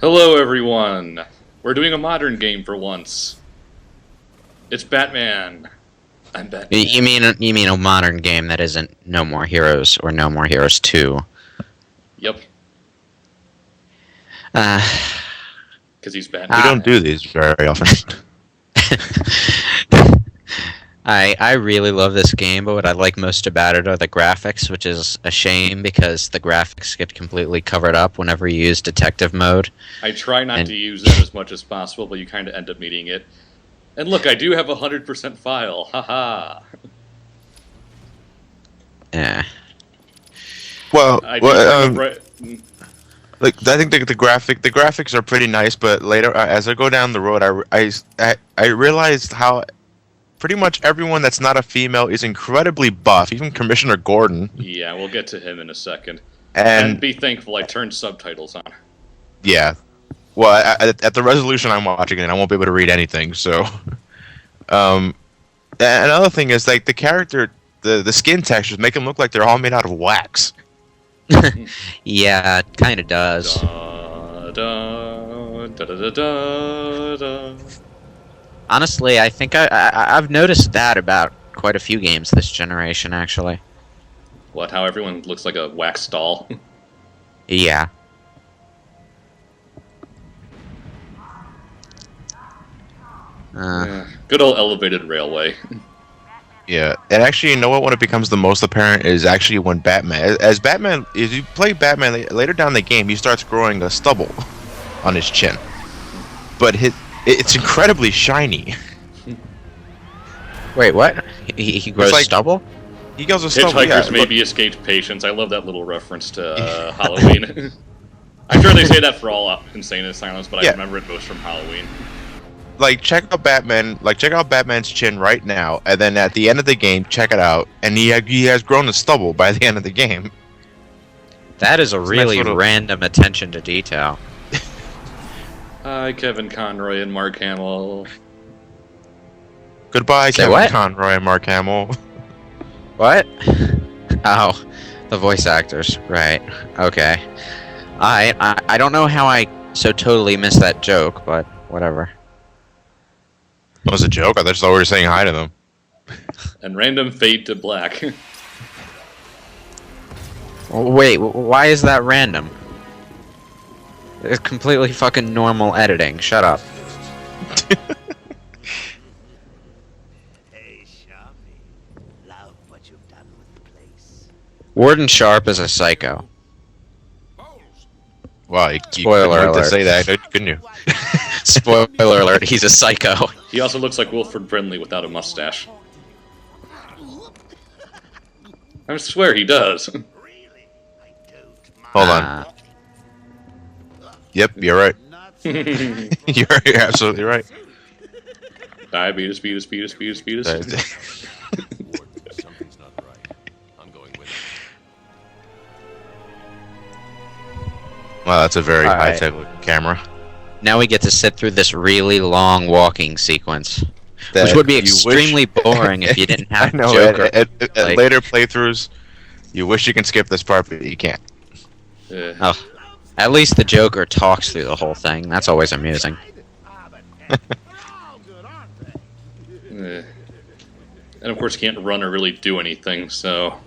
Hello, everyone. We're doing a modern game for once. It's Batman. I'm Batman. You mean a modern game that isn't No More Heroes or No More Heroes 2? Yep, Uh, because he's Batman. We don't do these very often. I really love this game, but what I like most about it are the graphics, which is a shame because the graphics get completely covered up whenever you use detective mode. I try not to use that as much as possible, but you kind of end up needing it. And look, I do have a 100% file. Haha. Yeah. Well, I think the graphics are pretty nice, but later as I go down the road, I realized how pretty much everyone that's not a female is incredibly buff. Even Commissioner Gordon. Yeah, we'll get to him in a second. And be thankful I turned subtitles on. yeah, well, at the resolution I'm watching it, I won't be able to read anything. So, another thing is like the character, the skin textures make them look like they're all made out of wax. Yeah, it kind of does. Da, da, da, da, da, da. Honestly, I think I've noticed that about quite a few games this generation, actually. What, how everyone looks like a wax doll? Yeah. Yeah. Good old elevated railway. Yeah, and actually, you know what? When it becomes the most apparent is actually when Batman, as you play Batman later down the game, he starts growing a stubble on his chin, but it's incredibly shiny. Wait, what? He grows like- stubble? He goes a stubble. Hitchhikers Yeah, maybe escaped patience. I love that little reference to Halloween. I'm sure they say that for all Insane Asylums, but I Yeah. remember it most from Halloween. like check out Batman. Like check out Batman's chin right now, and then at the end of the game, check it out, and he has grown a stubble by the end of the game. That is a It's a nice really little- random attention to detail. Hi, Kevin Conroy and Mark Hamill. Goodbye, Say Kevin what? Conroy and Mark Hamill. What? Oh, the voice actors. Right. Okay. I don't know how I so totally missed that joke, but whatever. That was a joke. I just thought we were saying hi to them. And random fade to black. Wait, why is that random? It's completely fucking normal editing. Shut up. Hey, Sharpie. Love what you've done with the place. Warden Sharp is a psycho. Wow, you Spoiler couldn't wait alert. to say that, couldn't you? Spoiler alert, he's a psycho. He also looks like Wilford Brimley without a mustache. I swear he does. Really? I don't mind. Hold on. Ah. Yep, you're right. Not You're absolutely right. Diabetes, beatus, beatus, beatus, beatus. Something's not right. I'm going with it. Wow, that's a very All right. high-tech looking camera. Now we get to sit through this really long walking sequence, That which would be you wish- extremely boring if you didn't I have know. Joker. At like- later playthroughs, you wish you can skip this part, but you can't. Uh, At least the Joker talks through the whole thing. That's always amusing. all good, aren't they? and of course, he can't run or really do anything, so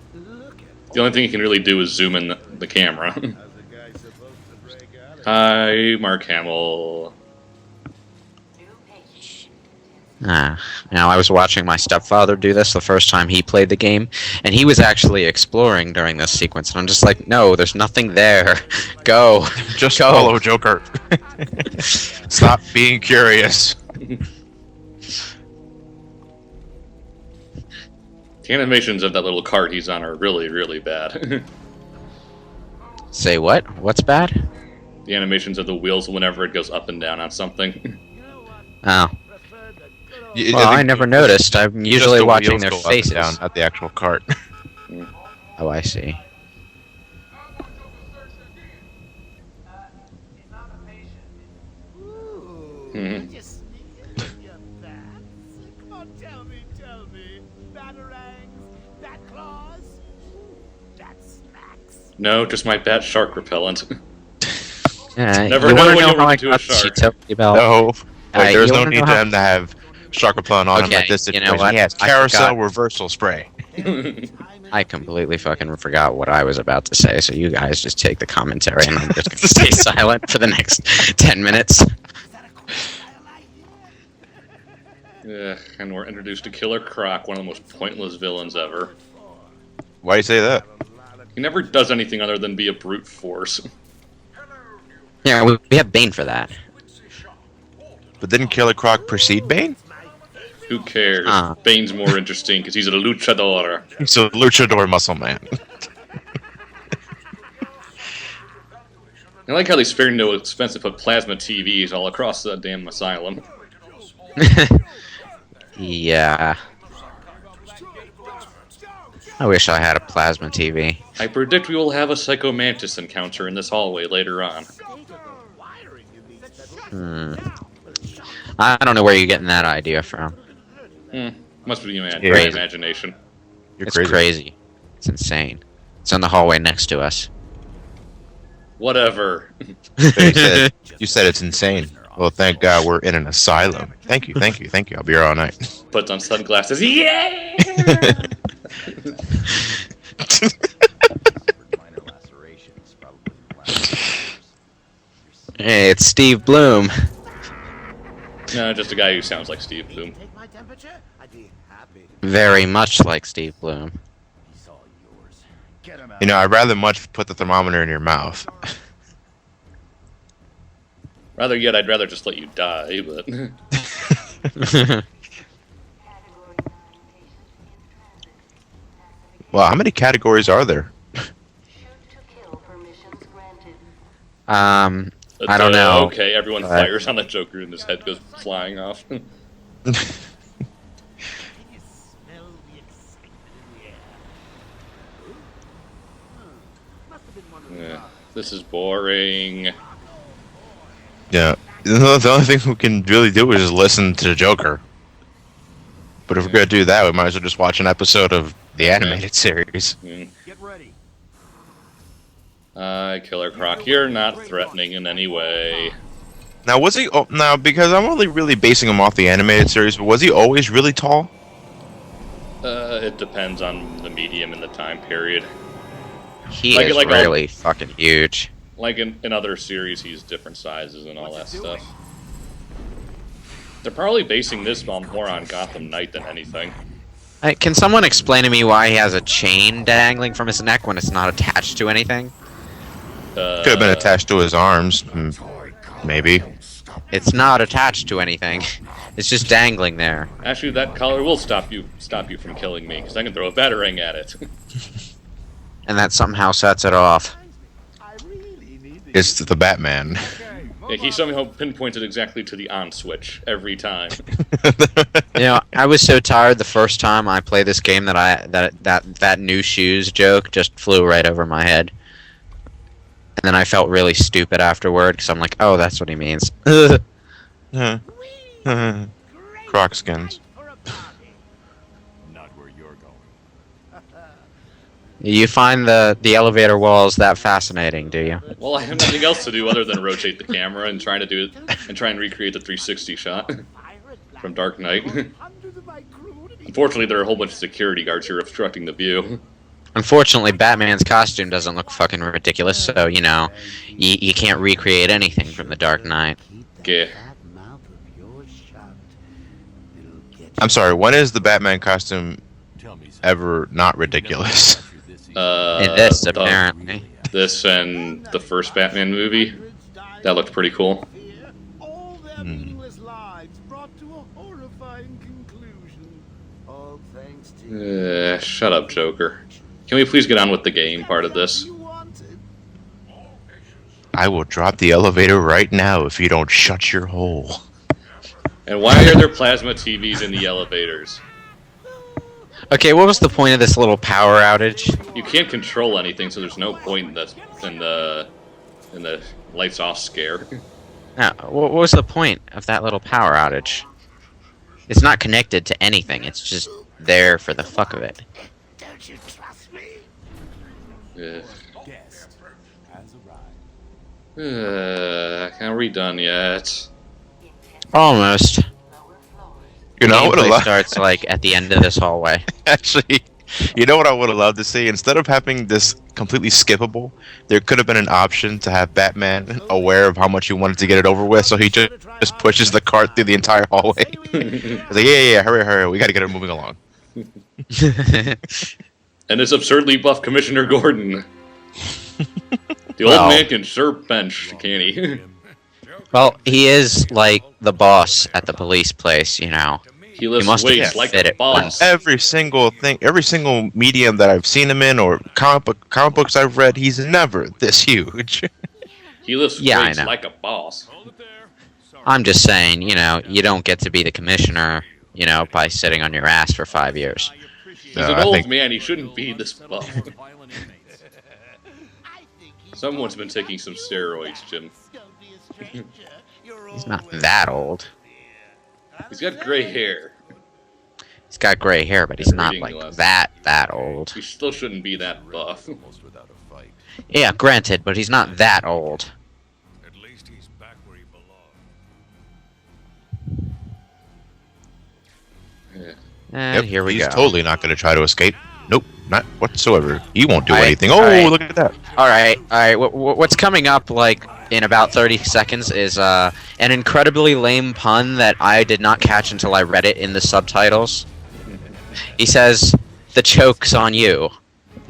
the only thing he can really do is zoom in the camera. How's a guy supposed to break out of Hi, Mark Hamill. Now, I was watching my stepfather do this the first time he played the game, and he was actually exploring during this sequence, and I'm just like, no, there's nothing there. Go. Just Go. follow Joker. Stop being curious. The animations of that little cart he's on are really, really bad. Say what? What's bad? The animations of the wheels whenever it goes up and down on something. Oh. You- Well, I think never noticed. I'm just usually the watching wheels their go up and faces. down, not the actual cart. Oh, I see. Mhm. Just sneaking your bats? Come on, tell me. Batarangs, bat claws, bat smacks. No, just my bat shark repellent. Never you know wanna when you'll how run I into a got the shark. Chitopia belt? No. Wait, there's you no wanna need know for how- them to have shark repellent on him Okay, like this you situation. know what? He has I carousel forgot. reversal spray. I completely fucking forgot what I was about to say, so you guys just take the commentary and I'm just gonna stay silent for the next 10 minutes. Yeah, and we're introduced to Killer Croc, one of the most pointless villains ever. Why do you say that? He never does anything other than be a brute force. Yeah, we have Bane for that. But didn't Killer Croc precede Bane? Who cares? Huh. Bane's more interesting because he's a luchador. He's a luchador muscle man. I like how they spared no expense to put plasma TVs all across the damn asylum. Yeah. I wish I had a plasma TV. I predict we will have a Psycho Mantis encounter in this hallway later on. I don't know where you're getting that idea from. Must be my Yeah. imagination. You're It's crazy. It's insane. It's in the hallway next to us. Whatever. You said it's insane. Well, thank God we're in an asylum. Thank you. I'll be here all night. Puts on sunglasses. Yeah! Hey, it's Steve Bloom. No, just a guy who sounds like Steve Bloom. Take my temperature? I'd be happy. Very much like Steve Bloom. He's all yours. Get him out. You know, I'd rather much put the thermometer in your mouth. Rather yet, I'd rather just let you die, but... Well, how many categories are there? I don't know. Okay, everyone fires on the Joker and his head goes flying off. Yeah, this is boring. Yeah. The only thing we can really do is just listen to the Joker. But if we're going to do that, we might as well just watch an episode of the animated series. Mm. Get ready. Killer Croc, you're not threatening in any way. Now, was he... now, because I'm only really basing him off the animated series, but was he always really tall? It depends on the medium and the time period. He Like- is like really fucking huge. Like in other series, he's different sizes and all that stuff. They're probably basing this more on Gotham Knight than anything. Hey, can someone explain to me why he has a chain dangling from his neck when it's not attached to anything? Could have been attached to his arms. Maybe. It's not attached to anything. It's just dangling there. Actually, that collar will stop you from killing me, because I can throw a batarang at it. And that somehow sets it off. It's the Batman. Yeah, he somehow pinpoints it exactly to the on switch every time. You know, I was so tired the first time I played this game that that new shoes joke just flew right over my head. And then I felt really stupid afterward because I'm like, oh, that's what he means. Croc skins. Not where you're going. You find the elevator walls that fascinating, do you? Well, I have nothing else to do other than rotate the camera and try and recreate the 360 shot from Dark Knight. Unfortunately, there are a whole bunch of security guards here obstructing the view. Unfortunately, Batman's costume doesn't look fucking ridiculous, so, you know, you can't recreate anything from The Dark Knight. Okay. I'm sorry, when is the Batman costume Tell me something. ever not ridiculous? In this, apparently. This and the first Batman movie. That looked pretty cool. All their meaningless lives brought to a horrifying conclusion. All thanks to Shut up, Joker. Can we please get on with the game part of this? you wanted. I will drop the elevator right now if you don't shut your hole. And why are there plasma TVs in the elevators? Okay, what was the point of this little power outage? You can't control anything, so there's no point in the lights off scare. No, what was the point of that little power outage? It's not connected to anything, it's just there for the fuck of it. Don't you trust me? Ugh. Guest has arrived. we done yet? Almost. You know, I would have Gameplay loved. starts like at the end of this hallway. Actually, you know what I would have loved to see? Instead of having this completely skippable, there could have been an option to have Batman aware of how much he wanted to get it over with, so he just pushes the cart through the entire hallway. He's like, yeah, hurry, we gotta get it moving along. And this absurdly buff Commissioner Gordon. The old Well. man can sure bench, can't he? Well, he is like the boss at the police place, you know. He lifts must have weights like fit a it boss. Every single thing, every single medium that I've seen him in, or comic books I've read, he's never this huge. He lifts Yeah, I weights know. like a boss. I'm just saying, you know, you don't get to be the commissioner, you know, by sitting on your ass for 5 years. He's No, an I old think- man, he shouldn't be this buff. Someone's been taking some steroids, Jim. He's not that old. He's got gray hair. He's got gray hair, but he's not Reading like glasses. that old. He still shouldn't be that buff. Almost without a fight. Yeah, granted, but he's not that old. At least he's back where he belongs. Yeah. And here we he's go. totally not going to try to escape. Nope, not whatsoever. He won't do Alright, anything. Oh, alright. look at that. All right. What's coming up, like, in about 30 seconds is an incredibly lame pun that I did not catch until I read it in the subtitles. He says, "The choke's on you."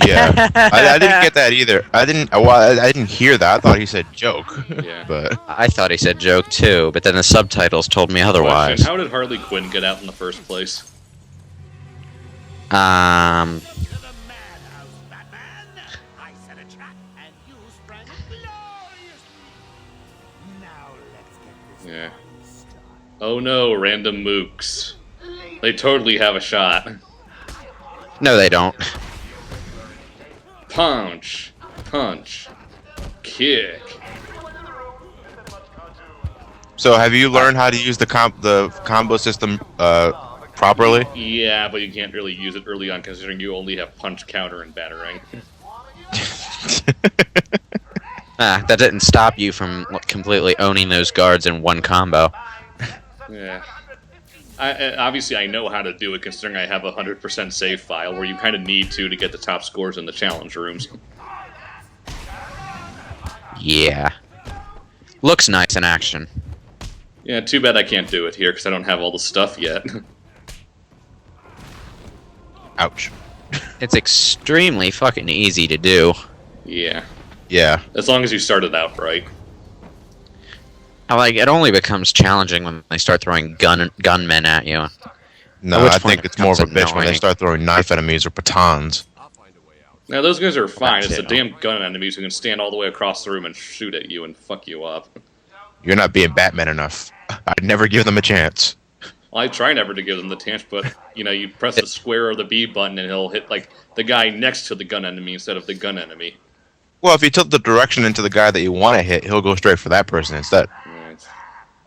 Yeah, I didn't get that either. I didn't hear that. I thought he said joke. Yeah. But I thought he said joke too, but then the subtitles told me otherwise. Question, how did Harley Quinn get out in the first place? To the madhouse, Batman! I set a trap, and you sprang gloriously! Now let's get this Yeah. party started. Oh no, random mooks. They totally have a shot. No, they don't. Punch. Punch. Kick. so, have you learned how to use the combo system properly? Yeah, but you can't really use it early on considering you only have punch, counter, and battering. That didn't stop you from completely owning those guards in one combo. Yeah. Obviously, I know how to do it considering I have a 100% save file where you kind of need to get the top scores in the challenge rooms. Yeah. Looks nice in action. Yeah, too bad I can't do it here because I don't have all the stuff yet. Ouch. It's extremely fucking easy to do. Yeah. Yeah. As long as you start it out right. Like, it only becomes challenging when they start throwing gunmen at you. No, At which I point think it it's more of a becomes bitch when they annoying. start throwing knife enemies or batons. I'll find a way out. Now, those guys are fine. It's the too. damn gun enemies who can stand all the way across the room and shoot at you and fuck you up. You're not being Batman enough. I'd never give them a chance. Well, I try never to give them the chance, but, you know, you press the square or the B button and he'll hit, like, the guy next to the gun enemy instead of the gun enemy. Well, if you tilt the direction into the guy that you want to hit, he'll go straight for that person instead. Yeah, it's-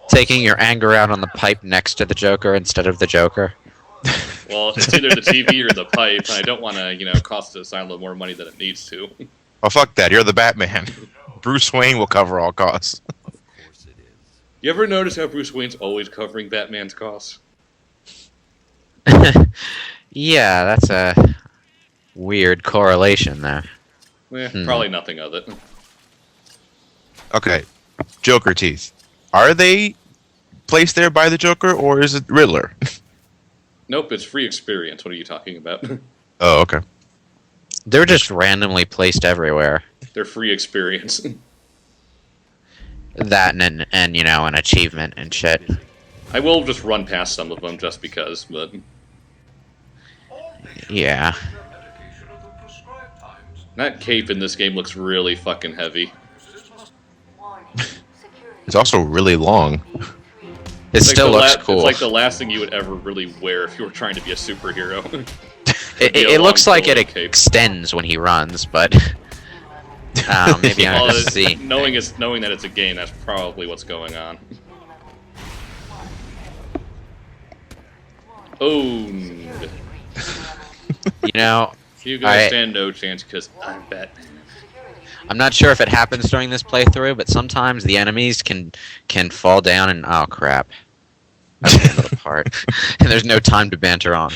Taking your anger out on the pipe next to the Joker instead of the Joker. Well, it's either the TV or the pipe, and I don't want to, you know, cost the asylum more money than it needs to. Oh, fuck that. You're the Batman. Bruce Wayne will cover all costs. Of course it is. You ever notice how Bruce Wayne's always covering Batman's costs? Yeah, that's a weird correlation there. Probably nothing of it. Okay. Joker teeth. Are they placed there by the Joker, or is it Riddler? Nope, it's free experience. What are you talking about? Oh, okay. They're just randomly placed everywhere. They're free experience. That and you know, an achievement and shit. I will just run past some of them just because, but Yeah. that cape in this game looks really fucking heavy. It's also really long. It It's like still the looks It's cool. like the last thing you would ever really wear if you were trying to be a superhero. It looks like it long cape. extends when he runs, but maybe I Well, have to see. knowing that it's a game, that's probably what's going on. Owned. You know, You guys I- stand no chance because I'm Batman. I'm not sure if it happens during this playthrough, but sometimes the enemies can fall down and oh crap, I blew it apart, and there's no time to banter on.